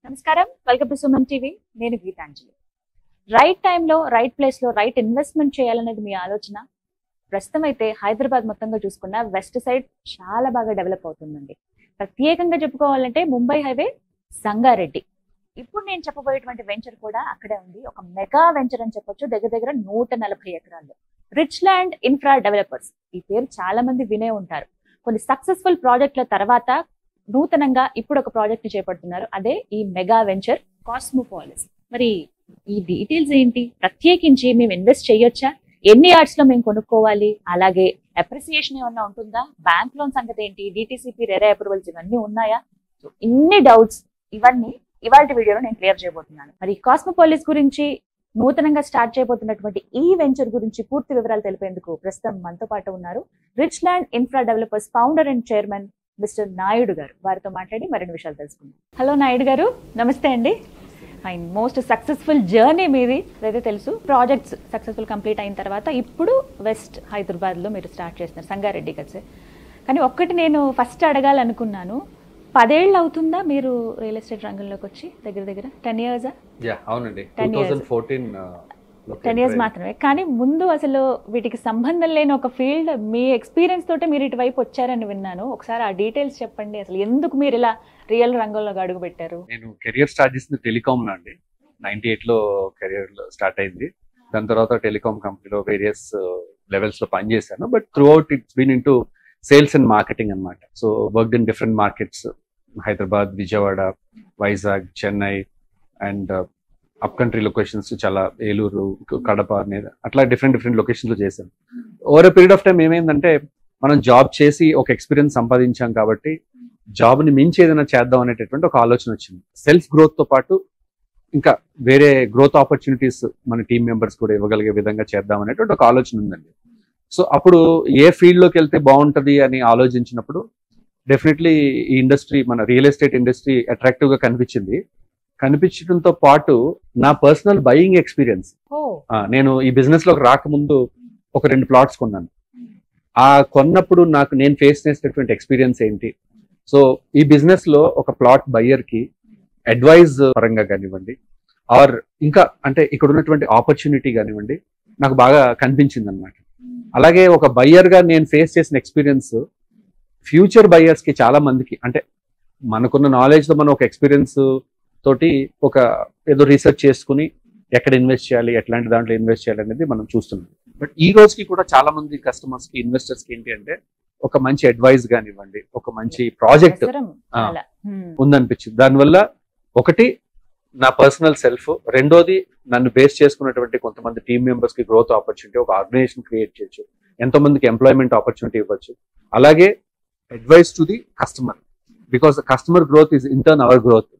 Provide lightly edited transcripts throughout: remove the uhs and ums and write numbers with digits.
నమస్కారం, welcome to Suman TV. నేను Gitanjali. Right టైంలో రైట్ ప్లేస్లో రైట్ ఇన్వెస్ట్మెంట్ చేయాలనేది మీ ఆలోచన. ప్రస్తుతం అయితే హైదరాబాద్ మొత్తంగా చూసుకున్న వెస్ట్ సైడ్ చాలా బాగా డెవలప్ అవుతుందండి. ప్రత్యేకంగా చెప్పుకోవాలంటే ముంబై హైవే, సంగారెడ్డి. ఇప్పుడు నేను చెప్పబోయేటువంటి వెంచర్ కూడా అక్కడే ఉంది. ఒక మెగా వెంచర్ అని చెప్పొచ్చు. దగ్గర దగ్గర 140 ఎకరాల్లో రిచ్ ల్యాండ్ ఇన్ఫ్రా డెవలపర్స్. ఈ పేరు చాలా మంది వినే ఉంటారు. కొన్ని సక్సెస్ఫుల్ ప్రాజెక్టుల తర్వాత నూతనంగా ఇప్పుడు ఒక ప్రాజెక్ట్ చేపడుతున్నారు. అదే ఈ మెగా వెంచర్ కాస్మోపాలిస్. మరి ఈ డీటెయిల్స్ ఏంటి, ప్రత్యేకించి మేము ఇన్వెస్ట్ చేయొచ్చా, ఎన్ని యార్డ్స్ లో మేము కొనుక్కోవాలి, అలాగే అప్రిసియేషన్ ఏమన్నా ఉంటుందా, బ్యాంక్ లోన్ సంగతి ఏంటి, డిటిసిపి రెరా అప్రూవల్స్ ఇవన్నీ ఉన్నాయా? సో ఇన్ని డౌట్స్ ఇవన్నీ ఇవాళ వీడియోలో నేను క్లియర్ చేయబోతున్నాను. మరి కాస్మోపాలిస్ గురించి, నూతనంగా స్టార్ట్ చేయబోతున్నటువంటి ఈ వెంచర్ గురించి పూర్తి వివరాలు తెలిపేందుకు ప్రస్తుతం మనతో పాటు ఉన్నారు rich Land Infra developers founder and chairman mister Naidu గారు. వారితో మాట్లాడి మరిన్ని విషయాలు తెలుసుకుందాం. హలో నాయుడు గారు, నమస్తే అండి. ఫైన్. మోస్ట్ సక్సెస్ఫుల్ జర్నీ మీది అదైతే తెలుసు. ప్రాజెక్ట్స్ సక్సెస్ఫుల్ కంప్లీట్ అయిన తర్వాత ఇప్పుడు వెస్ట్ హైదరాబాద్లో మీరు స్టార్ట్ చేస్తున్నారు, సంగారెడ్డి కదా. కానీ ఒక్కటి నేను ఫస్ట్ అడగాలనుకున్నాను, 10 ఏళ్ళు అవుతుందా మీరు రియల్ ఎస్టేట్ రంగంలోకి వచ్చి? దగ్గర దగ్గర 10 years? అవునండి, 2014 10 years మాత్రమే. కానీ ముందు అసలు వీటికి సంబంధం లేని ఒక ఫీల్డ్, మీ ఎక్స్పీరియన్స్ తోటే మీరు ఇటువైపు వచ్చారని విన్నాను. ఒకసారి ఆ డీటెయిల్స్ చెప్పండి. అసలు ఎందుకు మీరు ఇలా రియల్ రంగంలో అడుగు పెట్టారు? నేను కెరియర్ స్టార్ట్ చేసింది టెలికామ్ అండి. 98లో కెరియర్ స్టార్ట్ అయింది. దాని తర్వాత టెలికామ్ కంపెనీలో వేరియస్ లెవెల్స్ లో పనిచేశాను. But throughout it's been into sales and marketing అనమాట. So worked in different markets, Hyderabad, Vijayawada, Vizag, Chennai and up country locations, చాలా ఏలూరు, కడప అనేది అట్లా డిఫరెంట్ లొకేషన్స్ లో చేశాను. Over a period of time ఏమైందంటే, మనం జాబ్ చేసి ఒక ఎక్స్పీరియన్స్ సంపాదించాం కాబట్టి జాబ్ ని మించి ఏదైనా చేద్దాం అనేటటువంటి ఒక ఆలోచన వచ్చింది. సెల్ఫ్ గ్రోత్ తో పాటు ఇంకా వేరే గ్రోత్ ఆపర్చునిటీస్ మన టీం మెంబర్స్ కూడా ఇవ్వగలిగే విధంగా చేద్దాం అనేటువంటి ఒక ఆలోచన ఉందండి. సో అప్పుడు ఏ ఫీల్డ్ లోకి వెళ్తే బాగుంటది అని ఆలోచించినప్పుడు డెఫినెట్లీ ఈ ఇండస్ట్రీ, మన రియల్ ఎస్టేట్ ఇండస్ట్రీ అట్రాక్టివ్ గా కనిపించడంతో పాటు నా పర్సనల్ బయింగ్ ఎక్స్పీరియన్స్, నేను ఈ బిజినెస్ లోకి రాకముందు ఒక 2 plots కొన్నాను. ఆ కొన్నప్పుడు నేను ఫేస్ చేసినటువంటి ఎక్స్పీరియన్స్ ఏంటి, సో ఈ బిజినెస్ లో ఒక ప్లాట్ బయ్యర్ కి అడ్వైజ్ పరంగా కానివ్వండి, ఆర్ ఇంకా అంటే ఇక్కడ ఉన్నటువంటి ఆపర్చునిటీ కానివ్వండి, నాకు బాగా కనిపించింది అనమాట. అలాగే ఒక బయ్యర్ గా నేను ఫేస్ చేసిన ఎక్స్పీరియన్స్ ఫ్యూచర్ బయ్యర్స్ కి చాలా మందికి, అంటే మనకున్న నాలెడ్జ్ తో మనం ఒక ఎక్స్పీరియన్స్ తోటి ఒక ఏదో రీసెర్చ్ చేసుకుని ఎక్కడ ఇన్వెస్ట్ చేయాలి, ఎట్లాంటి దాంట్లో ఇన్వెస్ట్ చేయాలి అనేది మనం చూస్తున్నాం. బట్ ఈ రోజుకి కూడా చాలా మంది కస్టమర్స్ కి, ఇన్వెస్టర్స్ కి ఏంటి అంటే ఒక మంచి అడ్వైస్ కానివ్వండి, ఒక మంచి ప్రాజెక్ట్ ఉందనిపించింది. దానివల్ల ఒకటి నా పర్సనల్ సెల్ఫ్, రెండోది నన్ను బేస్ చేసుకున్నటువంటి కొంతమంది టీమ్ మెంబర్స్ కి గ్రోత్ ఆపర్చునిటీ, ఒక ఆర్గనైజేషన్ క్రియేట్ చేయొచ్చు, ఎంతో మందికి ఎంప్లాయ్మెంట్ ఆపర్చునిటీ ఇవ్వచ్చు. అలాగే advice to the customer, because customer growth is in turn our growth.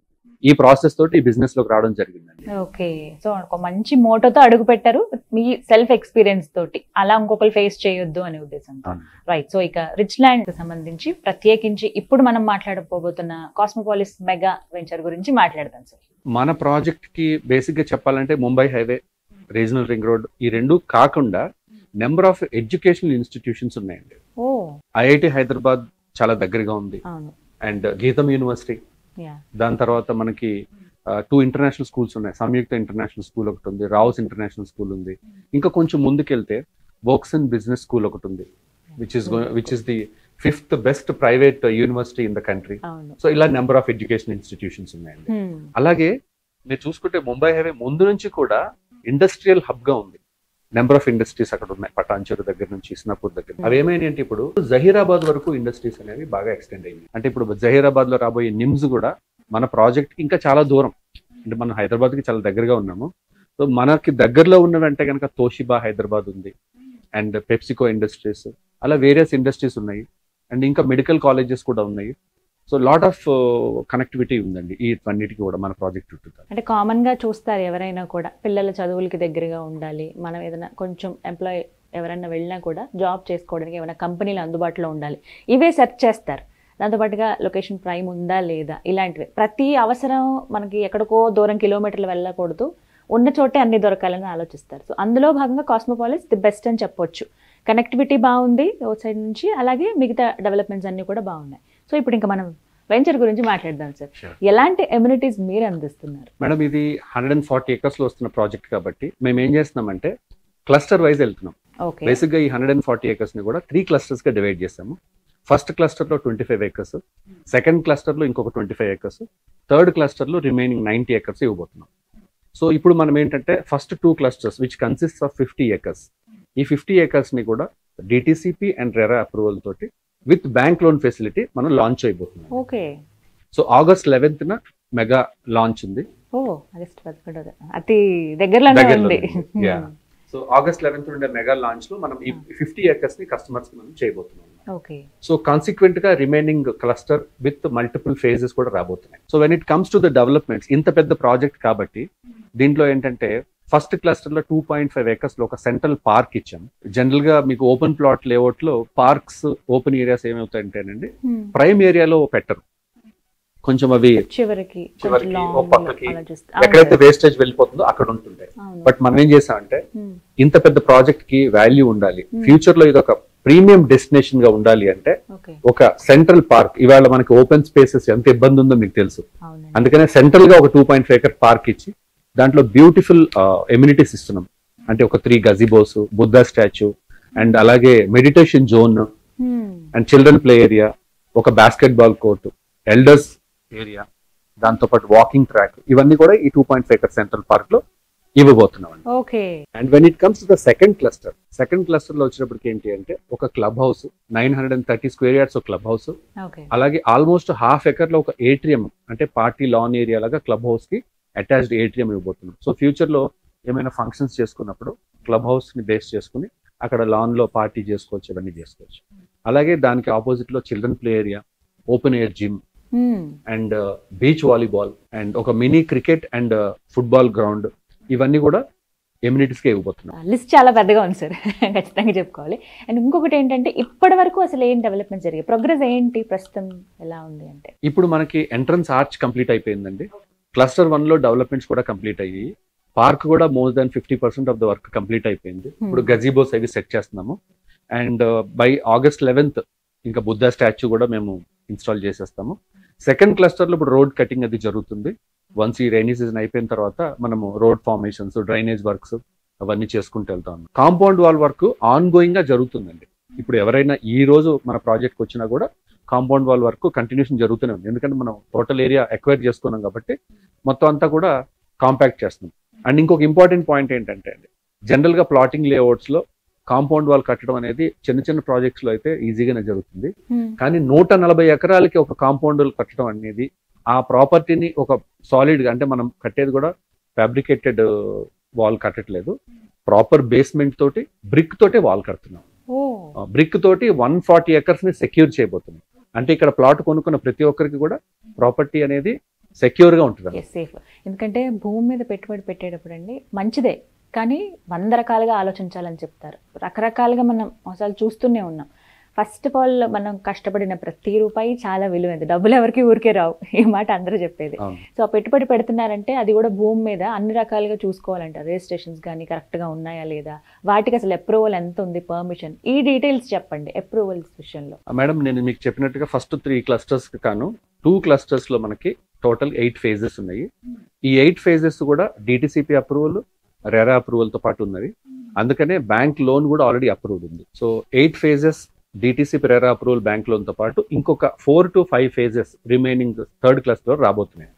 ఈ ప్రాసెస్ తోటి ఈ బిజినెస్ లోకి రావడం జరిగిందండి. ఓకే, సో ఒక మంచి మోటోతో అడుగు పెట్టారు, మీ సెల్ఫ్ ఎక్స్పీరియన్స్ తోటి. అలా ఇంకొకరు ఫేస్ చేయొద్దు అనే ఉద్దేశంతో. రైట్. సో ఇక రిచ్ ల్యాండ్ కి సంబంధించి ప్రత్యేకించి ఇప్పుడు మనం మాట్లాడబోతున్న కాస్మోపాలిస్ మెగా వెంచర్ గురించి మాట్లాడదాం సార్. మన ప్రాజెక్ట్ కి బేసిక్ గా చెప్పాలంటే Mumbai highway, regional ring road, ఈ రెండు కాకుండా నెంబర్ ఆఫ్ ఎడ్యుకేషనల్ ఇన్స్టిట్యూషన్స్ ఉన్నాయండి. ఐఐటి హైదరాబాద్ చాలా దగ్గరగా ఉంది, అండ్ గీతం యూనివర్సిటీ, దాని తర్వాత మనకి 2 ఇంటర్నేషనల్ స్కూల్స్ ఉన్నాయి. సంయుక్త ఇంటర్నేషనల్ స్కూల్ ఒకటి ఉంది, రావుస్ ఇంటర్నేషనల్ స్కూల్ ఉంది. ఇంకా కొంచెం ముందుకెళ్తే వోక్సన్ బిజినెస్ స్కూల్ ఒకటి ఉంది, which is the 5th best private university in the country. So ఇలా నెంబర్ ఆఫ్ ఎడ్యుకేషన్ ఇన్స్టిట్యూషన్స్ ఉన్నాయండి. అలాగే మీరు చూసుకుంటే ముంబై హైవే ముందు నుంచి కూడా ఇండస్ట్రియల్ హబ్ గా ఉంది. నెంబర్ ఆఫ్ ఇండస్ట్రీస్ అక్కడ ఉన్నాయి, పటాన్చెరు దగ్గర నుంచి ఇస్నాపూర్ దగ్గర. అవి ఏమైనా అంటే ఇప్పుడు జహీరాబాద్ వరకు ఇండస్ట్రీస్ అనేవి బాగా ఎక్స్టెండ్ అయింది. అంటే ఇప్పుడు జహీరాబాద్ లో రాబోయే నిమ్స్ కూడా మన ప్రాజెక్ట్ కి ఇంకా చాలా దూరం, అంటే మనం హైదరాబాద్ కి చాలా దగ్గరగా ఉన్నాము. సో మనకి దగ్గరలో ఉన్నవంటే కనుక తోషిబా హైదరాబాద్ ఉంది, అండ్ పెప్సికో ఇండస్ట్రీస్, అలా వేరియస్ ఇండస్ట్రీస్ ఉన్నాయి, అండ్ ఇంకా మెడికల్ కాలేజెస్ కూడా ఉన్నాయి. సో లాట్ ఆఫ్ కనెక్టివిటీ ఉందండి ఈ అన్నిటికీ కూడా మన ప్రాజెక్ట్ చుట్టూ. అంటే కామన్ గా చూస్తారు ఎవరైనా కూడా, పిల్లల చదువులకి దగ్గరగా ఉండాలి, మనం ఏదైనా కొంచెం ఎంప్లాయ్ ఎవరైనా వెళ్ళినా కూడా జాబ్ చేసుకోవడానికి ఏమైనా కంపెనీలు అందుబాటులో ఉండాలి, ఇవే సెర్చ్ చేస్తారు. దాంతోపాటుగా లొకేషన్ ప్రైమ్ ఉందా లేదా, ఇలాంటివి. ప్రతి అవసరం మనకి ఎక్కడికో దూరం కిలోమీటర్లు వెళ్ళకూడదు, ఉన్న చోటే అన్ని దొరకాలని ఆలోచిస్తారు. సో అందులో భాగంగా కాస్మోపాలిస్ ది బెస్ట్ అని చెప్పొచ్చు. కనెక్టివిటీ బాగుంది రోడ్ సైడ్ నుంచి, అలాగే మిగతా డెవలప్మెంట్స్ అన్నీ కూడా బాగున్నాయి. సో ఇప్పుడు ఇంకా మనం వెంచర్ గురించి మాట్లాడదాం సార్. Sure. ఎలాంటి ఎమ్యూనిటీస్ మీరు అందిస్తున్నారు? మేడం ఇది 140 acres లో వస్తున్న ప్రాజెక్ట్ కాబట్టి మేము ఏం చేస్తున్నామంటే క్లస్టర్ వైజ్ వెళ్తున్నాం. ఓకే. బేసిక్ గా ఈ 140 acres ని కూడా 3 clusters గా డివైడ్ చేసాము. ఫస్ట్ క్లస్టర్ లో 25 acres, సెకండ్ క్లస్టర్ లో ఇంకొక 25 acres, థర్డ్ క్లస్టర్ లో రిమైనింగ్ 90 acres ఇవ్వబోతున్నాం. సో ఇప్పుడు మనం ఏంటంటే first 2 clusters which consist of 50 acres, ఈ 50 acres ని కూడా డిటిసిపి అండ్ రెరా అప్రూవల్ తోటి విత్ బ్యాంక్ లోన్ ఫెసిలిటీ మనం లాంచ్ అయిపోతున్నాం. Okay. So August 11th mega launch ఉంది. ఓ ఆగస్ట్ 11 అతి దగ్గరలోనే ఉంది. సో August 11th ఉండే మెగా లాంచ్ లో మనం ఈ 50 acres ని కస్టమర్స్ కి మనం చేయబోతున్నాం. ఓకే. సో కాన్సిక్వెంట్ గా remaining cluster with multiple phases కూడా రాబోతున్నాయి. So when it comes to the developments, ఇంత పెద్ద ప్రాజెక్ట్ కాబట్టి దీంట్లో ఏంటంటే ఫస్ట్ క్లస్టర్ లో 2.5 acres లో ఒక సెంట్రల్ పార్క్ ఇచ్చాం. జనరల్ గా మీకు ఓపెన్ ప్లాట్ లేఅవుట్ లో పార్క్స్ ఓపెన్ ఏరియాస్ ఏమవుతాయంటేనండి ప్రైమ్ ఏరియాలో పెట్టరు, కొంచెం అవి చివరికి ఓ పక్కకి ఎక్కడైతే వేస్టేజ్ వెళ్ళిపోతుందో అక్కడ ఉంటుంటాయి. బట్ మనం ఏం చేసామంటే ఇంత పెద్ద ప్రాజెక్ట్ కి వాల్యూ ఉండాలి, ఫ్యూచర్ లో ఇది ఒక ప్రీమియం డెస్టినేషన్ గా ఉండాలి అంటే ఒక సెంట్రల్ పార్క్, ఇవాళ మనకి ఓపెన్ స్పేసెస్ ఎంత ఇబ్బంది ఉందో మీకు తెలుసు, అందుకనే సెంట్రల్ గా ఒక 2.5 acre పార్క్ ఇచ్చి దాంట్లో బ్యూటిఫుల్ ఎమ్యూనిటీస్ ఇస్తున్నాం. అంటే ఒక 3 gazebos, బుద్ధా స్టాచ్యూ, అండ్ అలాగే meditation zone and children play area, ఒక basketball court, elders area, దాంతో పాటు వాకింగ్ ట్రాక్, ఇవన్నీ కూడా ఈ 2.5 acre సెంట్రల్ పార్క్ లో ఇవ్వబోతున్నాం. Okay. And when it comes to the second cluster లో వచ్చినప్పటికి ఏంటి అంటే ఒక clubhouse, 930 square yards clubhouse, అలాగే ఆల్మోస్ట్ 1/2 acre లో ఒక ఏట్రియం, అంటే పార్టీ లాన్ ఏరియా లాగా క్లబ్ హౌస్ కి అటాచ్డ్ ఏట్రియం ఇవ్వబోతున్నాం. సో ఫ్యూచర్ లో ఏమైనా ఫంక్షన్స్ చేసుకున్నప్పుడు క్లబ్ హౌస్ ని బేస్ చేసుకుని అక్కడ లాన్ లో పార్టీ చేసుకోవచ్చు, ఇవన్నీ చేసుకోవచ్చు. అలాగే దానికి ఆపోజిట్ లో children play area, open air gym and beach volleyball and ఒక mini cricket and football ground, ఇవన్నీ కూడా ఎమ్యూనిటీస్ కి ఇవ్వబోతున్నాం. లిస్ట్ చాలా పెద్దగా ఉంది సార్, ఖచ్చితంగా చెప్పుకోవాలి. అండ్ ఇంకొకటి ఏంటంటే ఇప్పటి వరకు అసలు ఏం డెవలప్మెంట్ జరిగాయి, ప్రోగ్రెస్ ఏంటి, ప్రస్తుతం ఎలా ఉంది అంటే? ఇప్పుడు మనకి ఎంట్రన్స్ ఆర్చ్ కంప్లీట్ అయిపోయిందండి. క్లస్టర్ 1 లో డెవలప్మెంట్స్ కూడా కంప్లీట్ అయ్యి, పార్క్ కూడా more than 50% of the work complete అయిపోయింది. ఇప్పుడు గజీబోస్ అవి సెట్ చేస్తున్నాము. అండ్ బై August 11th ఇంకా బుద్ధా స్టాచ్యూ కూడా మేము ఇన్స్టాల్ చేసేస్తాము. సెకండ్ క్లస్టర్ లో ఇప్పుడు రోడ్ కటింగ్ అది జరుగుతుంది. వన్స్ ఈ రైనీ సీజన్ అయిపోయిన తర్వాత మనము రోడ్ ఫార్మేషన్స్, డ్రైనేజ్ వర్క్స్ అవన్నీ చేసుకుంటూ వెళ్తాం. Compound wall work on going గా జరుగుతుందండి. ఇప్పుడు ఎవరైనా ఈ రోజు మన ప్రాజెక్ట్ వచ్చినా కూడా కాంపౌండ్ వాల్ వర్క్ కంటిన్యూషన్ జరుగుతూనే ఉంది. ఎందుకంటే మనం టోటల్ ఏరియా ఎక్వైర్ చేసుకున్నాం కాబట్టి మొత్తం అంతా కూడా కాంపాక్ట్ చేస్తున్నాం. అండ్ ఇంకొక ఇంపార్టెంట్ పాయింట్ ఏంటంటే అండి, జనరల్ గా ప్లాటింగ్ లేఅవుట్స్ లో కాంపౌండ్ వాల్ కట్టడం అనేది చిన్న చిన్న ప్రాజెక్ట్స్ లో అయితే ఈజీగానే జరుగుతుంది. కానీ 140 ఎకరాలకి ఒక కాంపౌండ్ వాల్ కట్టడం అనేది, ఆ ప్రాపర్టీని ఒక సాలిడ్ గా, అంటే మనం కట్టేది కూడా ఫ్యాబ్రికేటెడ్ వాల్ కట్టట్లేదు, ప్రాపర్ బేస్మెంట్ తోటి బ్రిక్ తోటి వాల్ కడుతున్నాం. బ్రిక్ తోటి 140 acres ని సెక్యూర్ చేయబోతున్నాం. అంటే ఇక్కడ ప్లాట్ కొనుక్కున్న ప్రతి ఒక్కరికి కూడా ప్రాపర్టీ అనేది సెక్యూర్ గా ఉంటుంది. సేఫ్. ఎందుకంటే భూమి మీద పెట్టుబడి పెట్టేటప్పుడు అండి మంచిదే, కానీ 100 రకాలుగా ఆలోచించాలని చెప్తారు. రకరకాలుగా మనం అసలు చూస్తూనే ఉన్నాం. ఫస్ట్ ఆఫ్ ఆల్ మనం కష్టపడిన ప్రతి రూపాయి చాలా విలువైంది, డబ్బులు ఎవరికి ఊరికే రావు, ఈ మాట అందరూ చెప్పేది. సో ఆ పెట్టుబడి పెడుతున్నారంటే అది కూడా భూమి మీద అన్ని రకాలుగా చూసుకోవాలంట. రిజిస్ట్రేషన్స్ కానీ కరెక్ట్ గా ఉన్నాయా లేదా, వాటికి అసలు అప్రూవల్ ఎంత ఉంది, పర్మిషన్, ఈ డీటెయిల్స్ చెప్పండి అప్రూవల్స్ విషయంలో. మేడం నేను మీకు చెప్పినట్టుగా ఫస్ట్ 3 clusters కాను 2 clusters లో మనకి టోటల్ 8 phases ఉన్నాయి. ఈ 8 phases కూడా డిటిసిపి అప్రూవల్, రెరా అప్రూవల్ తో పాటు ఉన్నది. అందుకనే బ్యాంక్ లోన్ కూడా ఆల్రెడీ అప్రూవ్డ్ ఉంది. So 8 phases DTCP RERA approval bank loan తో పాటు ఇంకొక 4 to 5 phases remaining third cluster లో రాబోతున్నాయి.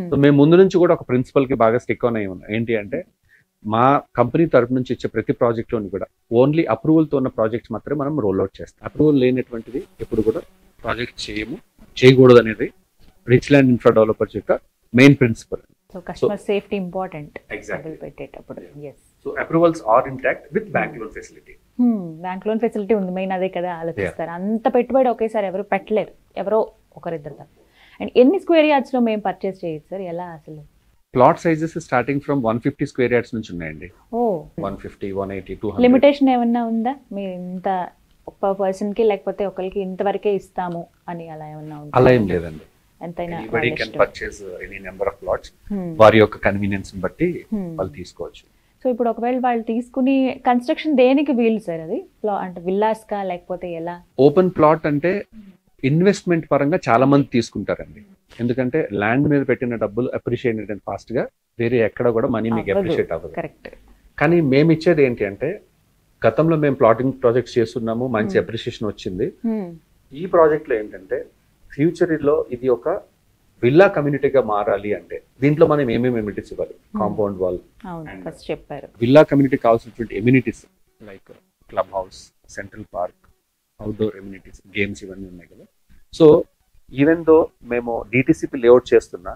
సో మేము ముందు నుంచి కూడా ఒక ప్రిన్సిపల్ కి బాగా స్టిక్ ఆన్ అయి ఉన్నాం. ఏంటి అంటే మా కంపెనీ తరపు నుంచి ఇచ్చే ప్రతి ప్రాజెక్ట్ లోని కూడా ఓన్లీ అప్రూవల్ తో ఉన్న ప్రాజెక్ట్స్ మాత్రమే మనం రోల్ అవుట్ చేస్తాం. అప్రూవల్ లేనటువంటిది ఎప్పుడు కూడా ప్రాజెక్ట్ చేయకూడదు అనేది రిచ్ ల్యాండ్ ఇన్ఫ్రా డెవలపర్స్ యొక్క main principal. So customer safety important పెట్టేటప్పుడు. So approvals are intact with bank loan facility. Bank loan facility ఉంది, మెయిన్ అదే కదా ఆలోచిస్తారు. అంత పెట్టుబడి ఒకేసారి ఎవరు పెట్టలేరు, ఎవరో ఒకరిద్దరు తప్ప. అండ్ ఎన్ని స్క్వేర్ యార్డ్స్ లో మేము పర్చేస్ చేయొచ్చు సార్, ఎలా అసలు? Plot sizes starting from 150 square yards నుంచి ఉన్నాయండి. 150, 180, 200. లిమిటేషన్ ఏమన్నా ఉందా మీరు ఇంత పర్ పర్సన్ కి, లేకపోతే ఒకరికి ఇంతవరకే ఇస్తాము అని అలా ఏమన్నా ఉందా? అలా ఏం లేదండి, ఎంతైనా anybody can purchase any number of plots. వారి యొక్క కన్వీనియన్స్ బట్టి వాళ్ళు తీసుకోవచ్చు. సో ఇప్పుడు ఒకవేళ వాళ్ళు తీసుకుని కన్స్ట్రక్షన్ దేనికి వీలు సార్, అది అంటే విల్లాస్ కా లేకపోతే ఎలా? ఓపెన్ ప్లాట్ అంటే ఇన్వెస్ట్మెంట్ పరంగా చాలా మంది తీసుకుంటారండి. ఎందుకంటే ల్యాండ్ మీద పెట్టిన డబ్బులు అప్రిషియేట్ ఫాస్ట్ గా వేరే ఎక్కడ కూడా మనీ మీకు అప్రిషియేట్ అవ్వదు. కరెక్ట్. కానీ మేము ఇచ్చేది ఏంటి అంటే, గతంలో మేము ప్లాటింగ్ ప్రాజెక్ట్స్ చేస్తున్నాము, మంచి అప్రిషియేషన్ వచ్చింది. ఈ ప్రాజెక్ట్ లో ఏంటంటే ఫ్యూచర్ లో ఇది ఒక విల్లా కమ్యూనిటీగా మారాలి అంటే దీంట్లో మనం ఏమేమి ఎమ్యూనిటీస్ ఇవ్వాలి, కాంపౌండ్ వాల్, చెప్పారు విల్లా కమ్యూనిటీ కావాల్సినటువంటి amenities like club house, central park, outdoor amenities, games ఇవన్నీ ఉన్నాయి కదా. సో ఈవెన్ దో మేము డిటిసిపి లేఅవుట్ చేస్తున్నా,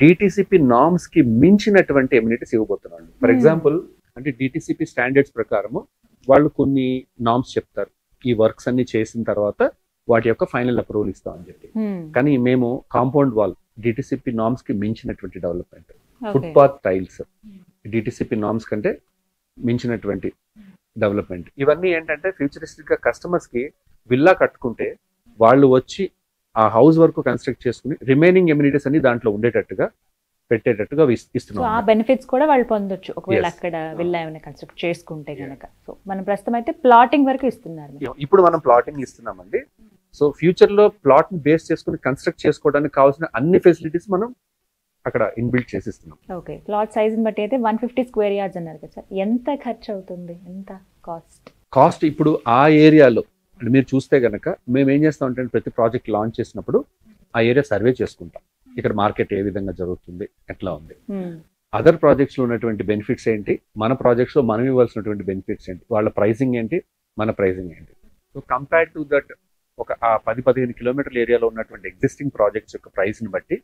డిటిసిపి నార్మ్స్ కి మించినటువంటి ఎమ్యూనిటీస్ ఇవ్వబోతున్నాం. ఫర్ ఎగ్జాంపుల్ అంటే డిటిసిపి స్టాండర్డ్స్ ప్రకారము వాళ్ళు కొన్ని నార్మ్స్ చెప్తారు, ఈ వర్క్స్ అన్ని చేసిన తర్వాత వాటి యొక్క ఫైనల్ అప్రూవల్ ఇస్తామని చెప్పి. కానీ మేము కాంపౌండ్ వాల్ డిటిసిపి నార్మ్స్ కి మించినటువంటి development, footpath tiles DTCP norms కంటే మించినటువంటి డెవలప్మెంట్, ఇవన్నీ ఏంటంటే ఫ్యూచరిస్టిక్ గా కస్టమర్స్ కి విల్లా కట్టుకుంటే వాళ్ళు వచ్చి ఆ హౌస్ వర్క్ కన్స్ట్రక్ట్ చేసుకుని రిమైనింగ్ ఎమ్యూనిటీస్ అన్ని దాంట్లో ఉండేటట్టుగా పెట్టేటట్టుగా ఇస్తున్నాం. ఆ బెనిఫిట్స్ కూడా వాళ్ళు పొందొచ్చు ఒకవేళ అక్కడ విల్లా ఏమైనా కన్స్ట్రక్ట్ చేసుకుంటే కనుక. సో మనం ప్రస్తుతం అయితే ప్లాటింగ్ వరకు ఇస్తున్నారు. ఇప్పుడు మనం ప్లాటింగ్ ఇస్తున్నామండి. సో ఫ్యూచర్ లో ప్లాట్ ని బేస్ చేసుకుని కన్స్ట్రక్ట్ చేసుకోవడానికి కావాల్సిన అన్ని ఫెసిలిటీస్ మనం అక్కడ ఇన్బిల్ట్ చేసిస్తున్నాం. ఓకే. ప్లాట్ సైజ్ బట్టి అయితే 150 స్క్వేర్ యార్డ్స్ అన్నారు కదా సార్, ఎంత ఖర్చు అవుతుంది, ఎంత కాస్ట్? ఇప్పుడు ఆ ఏరియాలో అంటే మీరు చూస్తే గనక మేము ఏం చేస్తాం అంటే ప్రతి ప్రాజెక్ట్ లాంచ్ చేసినప్పుడు ఆ ఏరియా సర్వే చేసుకుంటాం, ఇక్కడ మార్కెట్ ఏ విధంగా జరుగుతుంది, ఎట్లా ఉంది, అదర్ ప్రాజెక్ట్స్ లో ఉన్నటువంటి బెనిఫిట్స్ ఏంటి, మన ప్రాజెక్ట్స్ లో మనం ఇవ్వాల్సినటువంటి బెనిఫిట్స్ ఏంటి, వాళ్ళ ప్రైసింగ్ ఏంటి, మన ప్రైసింగ్ ఏంటి. సో కంపేర్ టు దట్ ఒక 10-15 కిలోమీటర్ల ఏరియాలో ఉన్నటువంటి ఎగ్జిస్టింగ్ ప్రాజెక్ట్స్ యొక్క ప్రైస్ ని బట్టి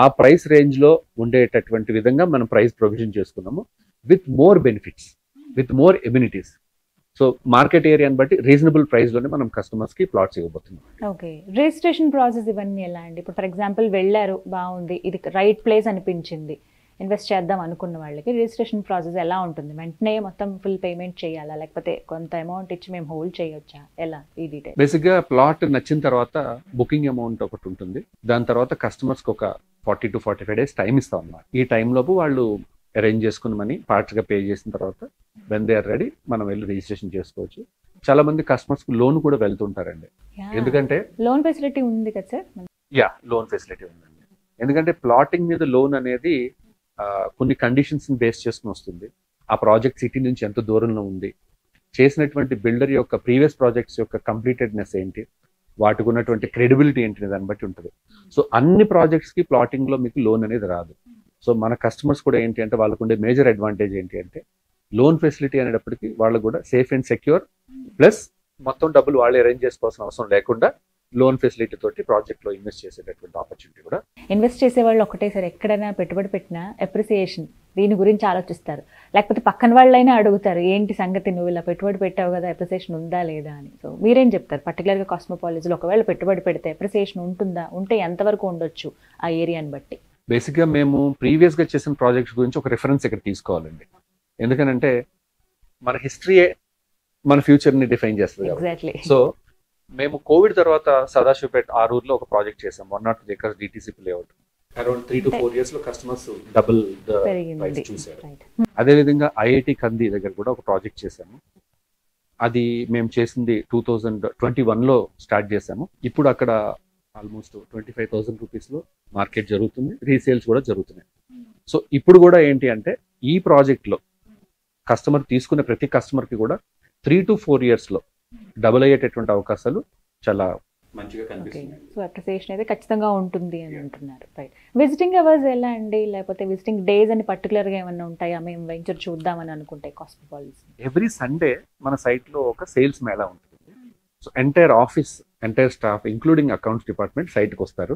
ఆ ప్రైస్ రేంజ్ లో ఉండేటటువంటి విధంగా మనం ప్రైస్ ప్రొవిజన్ చేసుకున్నాము, with more benefits, with more amenities. So market ఏరియాని బట్టి రీజనబుల్ ప్రైస్ లోనే మనం కస్టమర్స్ కి ప్లాట్స్ ఇవ్వబోతున్నాం. ఓకే. రిజిస్ట్రేషన్ ప్రాసెస్ ఇవన్నీ ఎలా అండి? ఇప్పుడు ఫర్ ఎగ్జాంపుల్ వెళ్ళారు, బాగుంది, ఇది రైట్ ప్లేస్ అనిపించింది, ఇన్వెస్ట్ చేద్దాం అనుకున్న వాళ్ళకి రిజిస్ట్రేషన్ ప్రాసెస్ ఎలా ఉంటుంది? వెంటనే మొత్తం ఫుల్ పేమెంట్ చేయాలా, లేకపోతే కొంత అమౌంట్ ఇచ్చి మేము హోల్డ్ చేయొచ్చా, ఎలా? ఈ డీటెయిల్. బేసిక్ గా ప్లాట్ నచ్చిన తర్వాత బుకింగ్ అమౌంట్ ఒకటి ఉంటుంది, దాని తర్వాత కస్టమర్స్ కి ఒక 40 to 45 days టైం ఇస్తాం అన్నమాట. ఈ టైం లోపు వాళ్ళు అరేంజ్ చేసుకున్న మనీ పార్ట్స్ గా పే చేసిన తర్వాత వెన్ దే ఆర్ రెడీ మనం వెళ్ళి రిజిస్ట్రేషన్ చేసుకోవచ్చు. చాలా మంది కస్టమర్స్ కు లోన్ కూడా వెళ్తుంటారండి, ఎందుకంటే లోన్ ఫెసిలిటీ ఉంది కదా సార్? లోన్ ఫెసిలిటీ ఉందండి. ఎందుకంటే ప్లాటింగ్ మీద లోన్ అనేది కొన్ని కండిషన్స్ ని బేస్ చేసుకుని వస్తుంది. ఆ ప్రాజెక్ట్ సిటీ నుంచి ఎంత దూరంలో ఉంది, చేసినటువంటి బిల్డర్ యొక్క ప్రీవియస్ ప్రాజెక్ట్స్ యొక్క కంప్లీటెడ్నెస్ ఏంటి, వాటికి ఉన్నటువంటి క్రెడిబిలిటీ ఏంటి, దాన్ని బట్టి ఉంటుంది. సో అన్ని ప్రాజెక్ట్స్ కి ప్లాటింగ్ లో మీకు లోన్ అనేది రాదు. సో మన కస్టమర్స్ కూడా ఏంటి అంటే వాళ్ళకు ఉండే మేజర్ అడ్వాంటేజ్ ఏంటి అంటే లోన్ ఫెసిలిటీ అనేటప్పటికి వాళ్ళు కూడా సేఫ్ అండ్ సెక్యూర్, ప్లస్ మొత్తం డబ్బులు వాళ్ళు అరేంజ్ చేసుకోవాల్సిన అవసరం లేకుండా లోన్ ఫెసిలిటీ తోటి ప్రాజెక్ట్ లో ఇన్వెస్ట్ చేసేటటువంటి ఆపర్చునిటీ కూడా. ఇన్వెస్ట్ చేసే వాళ్ళు ఒకటేసారి ఎక్కడైనా పెట్టుబడి పెట్టినా అప్రిసియేషన్ దీని గురించి ఆలోచిస్తారు, లేకపోతే పక్కన వాళ్ళైనా అడుగుతారు, ఏంటి సంగతి నువ్వు ఇలా పెట్టుబడి పెట్టావు కదా, అప్రిసియేషన్ ఉందా లేదా అని. సో మీరేం చెప్తారు పర్టికులర్గా కాస్మోపాలిటీలో? ఒకవేళ పెట్టుబడి పెడితే అప్రిసియేషన్ ఉంటుందా, ఉంటే ఎంతవరకు ఉండొచ్చు ఆ ఏరియాని బట్టి? బేసిక్ గా మేము ప్రీవియస్ గా చేసిన ప్రాజెక్ట్స్ గురించి ఒక రిఫరెన్స్ ఇక్కడ తీసుకోవాలండి. ఎందుకనంటే మన హిస్టరీయే మన ఫ్యూచర్ ని డిఫైన్ చేస్తుంది. సో మేము కోవిడ్ తర్వాత సదాశివపేట ఆరూరులో ఒక ప్రాజెక్ట్ చేసాం, 102 acres DTCP layout. Around 3 to 4 years లో కస్టమర్స్ డబుల్ ప్రైస్ చూసారు. అదేవిధంగా ఐఐటి కంది దగ్గర కూడా ఒక ప్రాజెక్ట్ చేసాము. అది మేము చేసింది 2021 లో స్టార్ట్ చేసాము. ఇప్పుడు అక్కడ ఆల్మోస్ట్ 25,000 రూపీస్ లో మార్కెట్ జరుగుతుంది, రీసేల్స్ కూడా జరుగుతున్నాయి. సో ఇప్పుడు కూడా ఏంటి అంటే ఈ ప్రాజెక్ట్ లో కస్టమర్ తీసుకునే ప్రతి కస్టమర్ కి కూడా 3 to 4 years లో డబుల్ అయ్యేటటువంటి అవకాశాలు చాలా మంచిగా కనిపిస్తున్నాయి. సో అప్రిసియేషన్ అయితే ఖచ్చితంగా ఉంటుంది అని అంటున్నారు. రైట్. విజిటింగ్ అవర్స్ ఎలా అండి, లేకపోతే విజిటింగ్ డేస్ అని పర్టికులర్ గా ఏమన్నా ఉంటాయా? మేము వెంచర్ చూద్దామని అనుకుంటే కాస్మోపాలిస్ ఎవ్రీ సండే మన సైట్ లో ఒక సేల్స్ మేళా ఉంటుంది. So entire office, entire staff including accounts department site కి వస్తారు.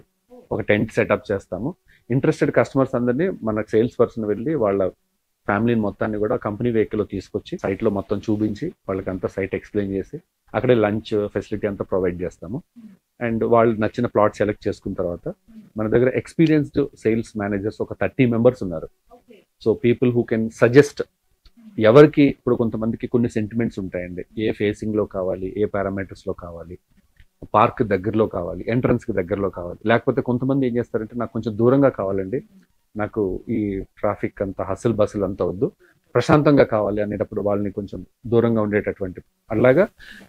ఒక టెంట్ సెటప్ చేస్తాము. ఇంట్రెస్టెడ్ కస్టమర్స్ అందరినీ మన సేల్స్ పర్సన్ వెళ్ళి వాళ్ళ ఫ్యామిలీని మొత్తాన్ని కూడా కంపెనీ వెహికల్ లో తీసుకొచ్చి సైట్ లో మొత్తం చూపించి వాళ్ళకి అంతా సైట్ ఎక్స్ప్లెయిన్ చేసి అక్కడే లంచ్ ఫెసిలిటీ అంతా ప్రొవైడ్ చేస్తాము. అండ్ వాళ్ళు నచ్చిన ప్లాట్ సెలెక్ట్ చేసుకున్న తర్వాత మన దగ్గర ఎక్స్పీరియన్స్డ్ సేల్స్ మేనేజర్స్ ఒక 30 members ఉన్నారు. So people who can suggest ఎవరికి, ఇప్పుడు కొంతమందికి కొన్ని సెంటిమెంట్స్ ఉంటాయండి, ఏ ఫేసింగ్ లో కావాలి, ఏ పారామీటర్స్ లో కావాలి, పార్క్ దగ్గరలో కావాలి, ఎంట్రన్స్ కి దగ్గరలో కావాలి, లేకపోతే కొంతమంది ఏం చేస్తారంటే నాకు కొంచెం దూరంగా కావాలండి, నాకు ఈ ట్రాఫిక్ అంతా హసల్ బసల్ అంతా వద్దు, ప్రశాంతంగా కావాలి అనేటప్పుడు వాళ్ళని కొంచెం దూరంగా ఉండేటటువంటి, అలాగా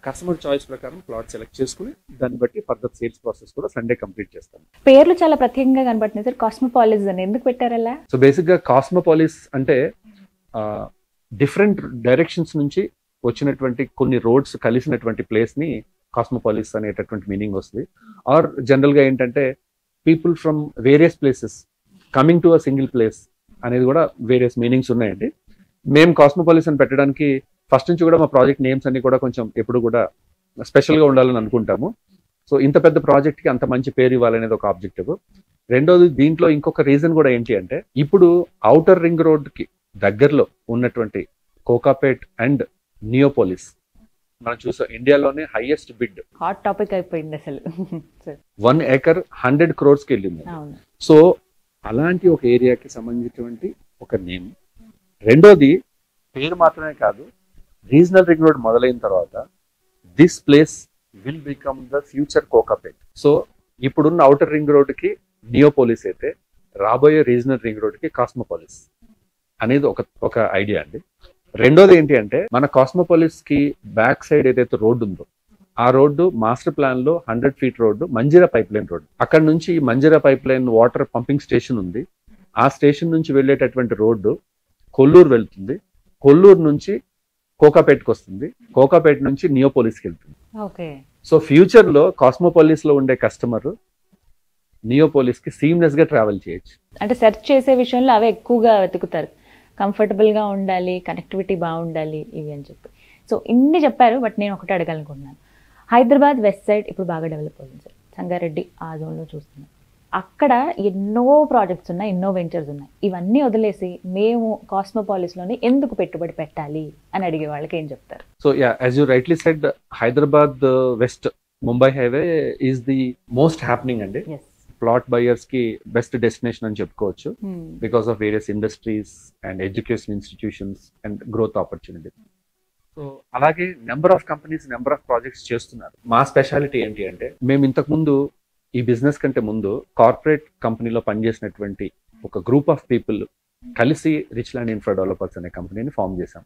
కస్టమర్ చాయిస్ ప్రకారం ప్లాట్ సెలెక్ట్ చేసుకుని దాన్ని బట్టి ఫర్దర్ సేల్స్ ప్రాసెస్ కూడా సండే కంప్లీట్ చేస్తాం. పేర్లు చాలా ప్రత్యేకంగా కనబడుతున్నాయి సార్, కాస్మోపాలిస్ అని ఎందుకు పెట్టారు అలా? సో బేసిక్ గా కాస్మోపాలిస్ అంటే డిఫరెంట్ డైరెక్షన్స్ నుంచి వచ్చినటువంటి కొన్ని రోడ్స్ కలిసినటువంటి ప్లేస్ ని కాస్మోపాలిస్ అనేటటువంటి మీనింగ్ వస్తుంది. ఆర్ జనరల్ గా ఏంటంటే people from various places coming to a single place అనేది కూడా వేరియస్ మీనింగ్స్ ఉన్నాయండి. మేము కాస్మోపాలిస్ అని పెట్టడానికి ఫస్ట్ నుంచి కూడా మా ప్రాజెక్ట్ నేమ్స్ అన్ని కూడా కొంచెం ఎప్పుడు కూడా స్పెషల్ గా ఉండాలని అనుకుంటాము. సో ఇంత పెద్ద ప్రాజెక్ట్ కి అంత మంచి పేరు ఇవ్వాలనేది ఒక ఆబ్జెక్టివ్. రెండోది దీంట్లో ఇంకొక రీజన్ కూడా ఏంటి అంటే ఇప్పుడు ఔటర్ రింగ్ రోడ్ కి దగ్గరలో ఉన్నటువంటి కోకాపేట్ అండ్ నియోపోలిస్ మనం చూసాం, ఇండియాలోనే హైయెస్ట్ బిడ్ హాట్ టాపిక్ అయిపోయింది అసలు. 1 acre 100 crores కి వెళ్ళింది. సో అలాంటి ఒక ఏరియాకి సంబంధించినటువంటి ఒక నేమ్. రెండోది పేరు మాత్రమే కాదు, రీజనల్ రింగ్ రోడ్ మొదలైన తర్వాత this place will become the future Kokapet. So ఇప్పుడున్న ఔటర్ రింగ్ రోడ్ కి నియోపోలిస్ అయితే రాబోయే రీజనల్ రింగ్ రోడ్ కి కాస్మోపాలిస్ అనేది ఒక ఐడియా అండి. రెండోది ఏంటి అంటే మన కాస్మోపాలిస్ కి బ్యాక్ సైడ్ ఏదైతే రోడ్డు ఉందో ఆ రోడ్డు మాస్టర్ ప్లాన్ లో 100 feet road Manjeera pipe line road. అక్కడ నుంచి Manjeera pipe line water pumping station ఉంది. ఆ స్టేషన్ నుంచి వెళ్ళేటటువంటి రోడ్డు కొల్లూరు వెళ్తుంది. కొల్లూరు నుంచి కోకాపేట్కి వస్తుంది. కోకాపేట నుంచి నియోపోలిస్కి వెళ్తుంది. సో ఫ్యూచర్ లో కాస్మోపాలిస్ లో ఉండే కస్టమర్ నియోపోలిస్ కి సీమ్లెస్ గా ట్రావెల్ చేయొచ్చు. అంటే సెర్చ్ చేసే విషయంలో అవే ఎక్కువగా వెతుకుతారు, కంఫర్టబుల్ గా ఉండాలి, కనెక్టివిటీ బాగుండాలి ఇవి అని చెప్పి. సో ఇన్ని చెప్పారు, బట్ నేను ఒకటి అడగాలనుకుంటున్నాను. హైదరాబాద్ వెస్ట్ సైడ్ ఇప్పుడు బాగా డెవలప్ అవుతుంది సార్, సంగారెడ్డి ఆ జోన్లో చూస్తున్నాం. అక్కడ ఎన్నో ప్రాజెక్ట్స్ ఉన్నాయి, ఎన్నో వెంచర్స్ ఉన్నాయి. ఇవన్నీ వదిలేసి మేము కాస్మోపాలిస్లోని ఎందుకు పెట్టుబడి పెట్టాలి అని అడిగే వాళ్ళకి ఏం చెప్తారు? So as you rightly said, Hyderabad west Mumbai highway is the most happening అండి. ప్లాట్ బయర్స్ కి బెస్ట్ డెస్టినేషన్ అని చెప్పుకోవచ్చు, because of various industries and education institutions and growth opportunities. So అలాగే number of companies, number of projects చేస్తున్నారు. మా speciality ఏంటి అంటే మేము ఇంతకు ముందు ఈ బిజినెస్ కంటే ముందు కార్పొరేట్ కంపెనీలో పనిచేసినటువంటి ఒక గ్రూప్ ఆఫ్ పీపుల్ కలిసి రిచ్ ల్యాండ్ ఇన్ఫ్రా డెవలపర్స్ అనే కంపెనీని ఫామ్ చేశాం.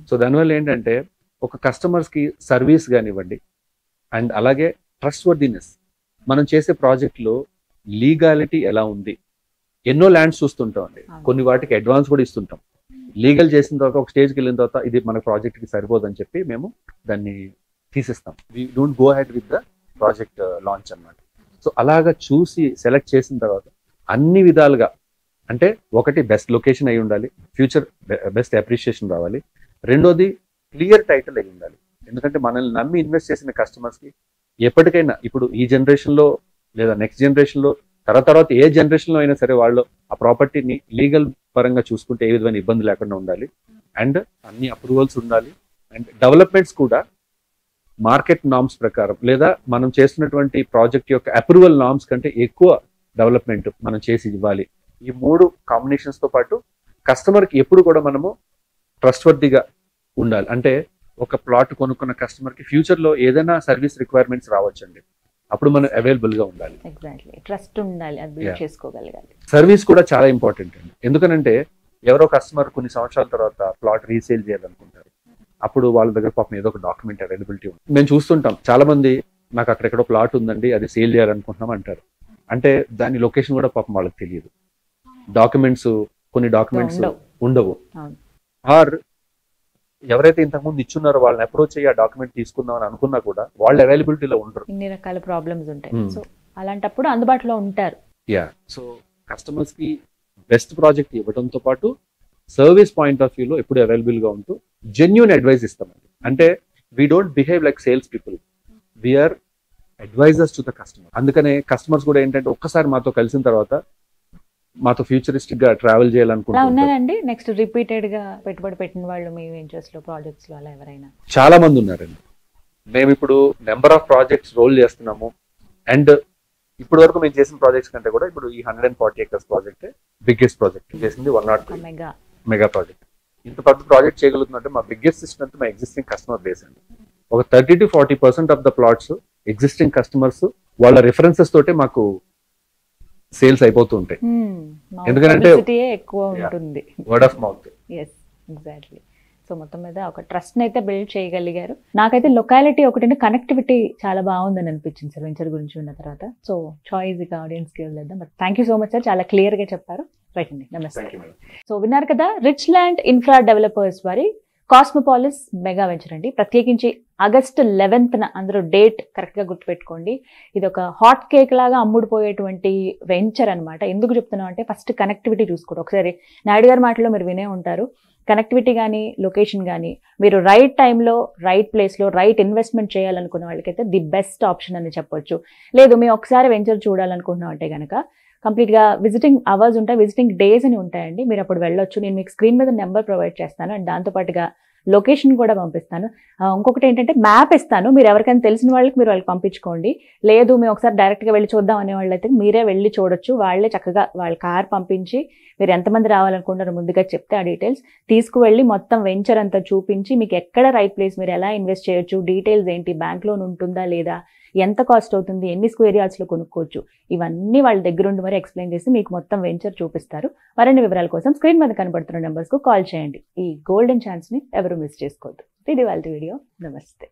సో దానివల్ల ఏంటంటే ఒక కస్టమర్స్ కి సర్వీస్ కానివ్వండి అండ్ అలాగే ట్రస్ట్ వర్దినెస్, మనం చేసే ప్రాజెక్ట్లో లీగాలిటీ ఎలా ఉంది. ఎన్నో ల్యాండ్స్ చూస్తుంటాం అండి, కొన్ని వాటికి అడ్వాన్స్ కూడా ఇస్తుంటాం. లీగల్ చేసిన తర్వాత ఒక స్టేజ్కి వెళ్ళిన తర్వాత ఇది మన ప్రాజెక్ట్ కి సరిపోదని చెప్పి మేము దాన్ని తీసిస్తాం. We don't go ahead with the project launch అన్నమాట. సో అలాగా చూసి సెలెక్ట్ చేసిన తర్వాత అన్ని విధాలుగా అంటే ఒకటి బెస్ట్ లొకేషన్ అయి ఉండాలి, ఫ్యూచర్ బెస్ట్ అప్రిషియేషన్ రావాలి. రెండోది క్లియర్ టైటిల్ అయి ఉండాలి. ఎందుకంటే మనల్ని నమ్మి ఇన్వెస్ట్ చేసిన కస్టమర్స్ కి ఎప్పటికైనా ఇప్పుడు ఈ జనరేషన్ లో లేదా నెక్స్ట్ జనరేషన్ లో తర్వాత ఏ జనరేషన్ లో అయినా సరే వాళ్ళు ఆ ప్రాపర్టీని లీగల్ పరంగా చూసుకుంటే ఏ విధమైన ఇబ్బంది లేకుండా ఉండాలి. అండ్ అన్ని అప్రూవల్స్ ఉండాలి. అండ్ డెవలప్మెంట్స్ కూడా మార్కెట్ నామ్స్ ప్రకారం లేదా మనం చేస్తున్నటువంటి ప్రాజెక్ట్ యొక్క అప్రూవల్ నామ్స్ కంటే ఎక్కువ డెవలప్మెంట్ మనం చేసి ఇవ్వాలి. ఈ 3 కాంబినేషన్స్ తో పాటు కస్టమర్ కి ఎప్పుడు కూడా మనము ట్రస్ట్ వర్దిగా ఉండాలి. అంటే ఒక ప్లాట్ కొనుక్కున్న కస్టమర్ కి ఫ్యూచర్ లో ఏదైనా సర్వీస్ రిక్వైర్మెంట్స్ రావచ్చండి, అప్పుడు మనం అవైలబుల్ గా ఉండాలి. ట్రస్ట్ ఉండాలి, చేసుకోగలగాలి. సర్వీస్ కూడా చాలా ఇంపార్టెంట్ అండి. ఎందుకనంటే ఎవరో కస్టమర్ కొన్ని సంవత్సరాల తర్వాత ప్లాట్ రీసేల్ చేయాలనుకుంటారు. అప్పుడు వాళ్ళ దగ్గర పాపం ఏదో ఒక డాక్యుమెంట్ అవైలబిలిటీ ఉంది. మేము చూస్తుంటాం చాలా మంది నాకు అక్కడెక్కడో ప్లాట్ ఉందండి అది సేల్ చేయాలనుకుంటున్నాం అంటారు. అంటే దాని లొకేషన్ కూడా పాపం వాళ్ళకి తెలియదు. కొన్ని డాక్యుమెంట్స్ ఉండవు. ఆర్ ఎవరైతే ఇంతకుముందు ఇచ్చున్నారో వాళ్ళని అప్రోచ్ అయ్యి ఆ డాక్యుమెంట్ తీసుకుందాం అని అనుకున్నా కూడా వాళ్ళు అవైలబిలిటీలో ఉండరు. ఇన్ని రకాల ప్రాబ్లమ్స్ ఉంటాయి. సో అలాంటప్పుడు అందుబాటులో ఉంటారు. సో కస్టమర్స్ కి బెస్ట్ ప్రాజెక్ట్ ఇవ్వడంతో పాటు సర్వీస్ పాయింట్ ఆఫ్ వ్యూలో ఎప్పుడు అవైలబుల్ గా ఉంటూ జెన్యూన్ అడ్వైస్ ఇస్తామండి. అంటే we don't behave like sales people, we are advisers to the customer. అందుకనే కస్టమర్స్ కూడా ఏంటంటే ఒక్కసారి మాతో కలిసిన తర్వాత మాతో ఫ్యూచరిస్టిక్ గా ట్రావెల్ చేయాలనుకుంటున్నారండి. నెక్స్ట్ రిపీటెడ్ గా పెట్టుబడి పెట్టిన వాళ్ళు మీ వెంచర్స్ లో ప్రాజెక్ట్స్ లో అలా ఎవరైనా? చాలా మంది ఉన్నారండి. మేము ఇప్పుడు నెంబర్ ఆఫ్ ప్రాజెక్ట్స్ రోల్ చేస్తున్నాము. అండ్ ఇప్పటి వరకు మేము చేసిన ప్రాజెక్ట్స్ కంటే కూడా ఇప్పుడు ఈ 140 acres ప్రాజెక్ట్ బిగ్గెస్ట్ ప్రాజెక్ట్ చేసింది 103 మెగా ప్రాజెక్ట్. ఇంత పెద్ద ప్రాజెక్ట్ చేయగలుగుతుందంటే మా బిగ్గెస్ట్ సిస్టమ్ అంటే మా ఎగ్జిస్టింగ్ కస్టమర్ బేస్ అండి. ఒక 30 to 40% of the plots existing customers వాళ్ళ రిఫరెన్సెస్ తోటే మాకు సేల్స్ అయిపోతూ ఉంటాయి. ఎందుకంటే ఎక్కువ ఉంటుంది, word of mouth. Exactly. So మొత్తం మీద ఒక ట్రస్ట్ అయితే బిల్డ్ చేయగలిగారు. నాకైతే లొకాలిటీ ఒకటి కనెక్టివిటీ చాలా బాగుందని అనిపించింది సార్ వెంచర్ గురించి విన్న తర్వాత. సో చాయిస్గా ఆడియన్స్కి వదిలేద్దాం. But thank you so much sir, చాలా క్లియర్గా చెప్పారు. రైట్ అండి, నమస్తే. సో విన్నారు కదా, రిచ్ ల్యాండ్ ఇన్ఫ్రా డెవలపర్స్ వారి కాస్మోపాలిస్ మెగా వెంచర్ అండి. ప్రత్యేకించి ఆగస్టు 11న అందరూ డేట్ కరెక్ట్గా గుర్తుపెట్టుకోండి. ఇది ఒక హాట్ కేక్ లాగా అమ్ముడుపోయేటువంటి వెంచర్ అనమాట. ఎందుకు చెప్తున్నాం అంటే ఫస్ట్ కనెక్టివిటీ చూసుకోండి. ఒకసారి నాయుడు గారి మాటలో మీరు వినే ఉంటారు, కనెక్టివిటీ కానీ లొకేషన్ కానీ మీరు రైట్ టైంలో రైట్ ప్లేస్లో రైట్ ఇన్వెస్ట్మెంట్ చేయాలనుకున్న వాళ్ళకైతే ది బెస్ట్ ఆప్షన్ అని చెప్పొచ్చు. లేదు మేము ఒకసారి వెంచర్ చూడాలనుకుంటున్నాం అంటే కనుక కంప్లీట్గా విజిటింగ్ అవర్స్ ఉంటాయి, విజిటింగ్ డేస్ అని ఉంటాయండి. మీరు అప్పుడు వెళ్ళొచ్చు. నేను మీకు స్క్రీన్ మీద నెంబర్ ప్రొవైడ్ చేస్తాను అండ్ దాంతోపాటుగా లొకేషన్ కూడా పంపిస్తాను. ఇంకొకటి ఏంటంటే మ్యాప్ ఇస్తాను, మీరు ఎవరికైనా తెలిసిన వాళ్ళకి మీరు వాళ్ళకి పంపించుకోండి. లేదు మేము ఒకసారి డైరెక్ట్గా వెళ్ళి చూద్దాం అనే వాళ్ళైతే మీరే వెళ్ళి చూడొచ్చు. వాళ్ళే చక్కగా వాళ్ళ కార్ పంపించి మీరు ఎంతమంది రావాలనుకుంటారో ముందుగా చెప్తే ఆ డీటెయిల్స్ తీసుకువెళ్ళి మొత్తం వెంచర్ అంతా చూపించి మీకు ఎక్కడ రైట్ ప్లేస్, మీరు ఎలా ఇన్వెస్ట్ చేయొచ్చు, డీటెయిల్స్ ఏంటి, బ్యాంక్ లోన్ ఉంటుందా లేదా, ఎంత కాస్ట్ అవుతుంది, ఎన్ని స్క్వేర్ యార్డ్స్లో కొనుక్కోవచ్చు, ఇవన్నీ వాళ్ళ దగ్గర ఉండి మరి ఎక్స్ప్లెయిన్ చేసి మీకు మొత్తం వెంచర్ చూపిస్తారు. మరిన్ని వివరాల కోసం స్క్రీన్ మీద కనబడుతున్న నెంబర్స్కు కాల్ చేయండి. ఈ గోల్డెన్ ఛాన్స్ని ఎవరు మిస్ చేసుకోవద్దు. ఇది వాళ్ళ వీడియో. నమస్తే.